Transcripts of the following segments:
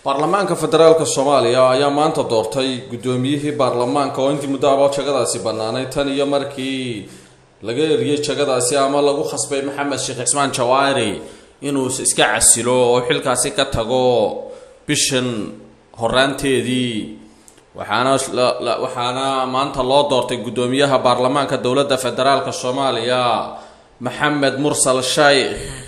baarlamaanka federaalka Soomaaliya ayaa maanta doortay gudoomiyihii baarlamaanka oo intii muddo ah jagadaasi banaanay tan iyo markii laga eriyay jagadaasi ama lagu khasbay Maxamed Sheekh Cismaan Jawaari inuu iska casilo oo xilkaasi ka tago bishan horaanteedii waxaana maanta loo doortay gudoomiyaha baarlamaanka dawladda federaalka Soomaaliya Maxamed Mursal Sheikh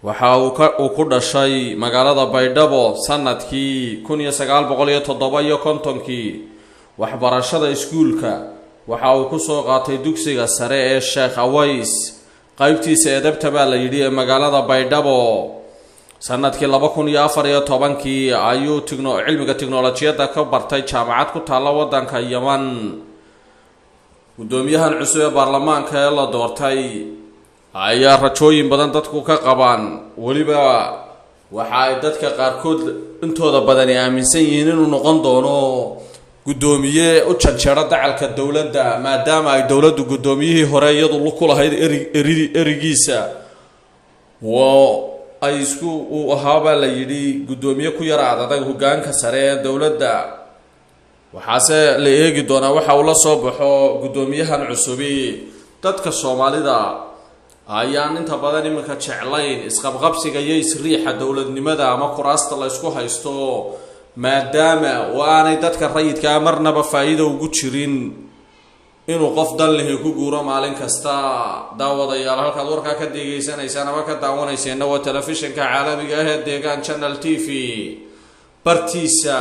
waxa uu ku dhashay magaalada Baydhabo sanadkii 1957 waxbarashada iskuulka waxa uu ku soo qaatay dugsiga sare ee Sheikh Aways qaybtiisa edebta baa la yidhi ee magaalada Baydhabo sanadkii 2014 ayuu cilmiga tiknoolajiyada ka bartay jaamacad ku taala wadanka Yemen gudoomiyahan cusub ee baarlamaanka ee la doortay ayaa rajooyin badan dadku ka qabaan waliba waxa ay dadka qaarkood intooda badan aaminsan yihiin inuu noqon doono gudoomiye u janjeera dacalka dawladda maadaama ay dawladdu gudoomiyihii hore iyadu ku lahayd erigiisa ay isku ahaaba la yidhi gudoomiye ku yara adag hoggaanka sare ee dawladda waxaase la eegi doonaa waxa uu la soo baxo gudoomiyahan cusubi dadka Soomaalida ayaan inta badan iminka jeclayn isqabqabsiga iyo isriixa dawladnimada ama kuraasta la isku haysto maadaama waanay dadka rayidka marnaba faa'iido ugu jirin inuu qof dan leh ku guuro maalin kasta daawadayaal halka warka ka deegaysanaysaan ama ka daawanaysaan waa telefishinka caalamiga ah ee Deegaan Channel TV bartiisa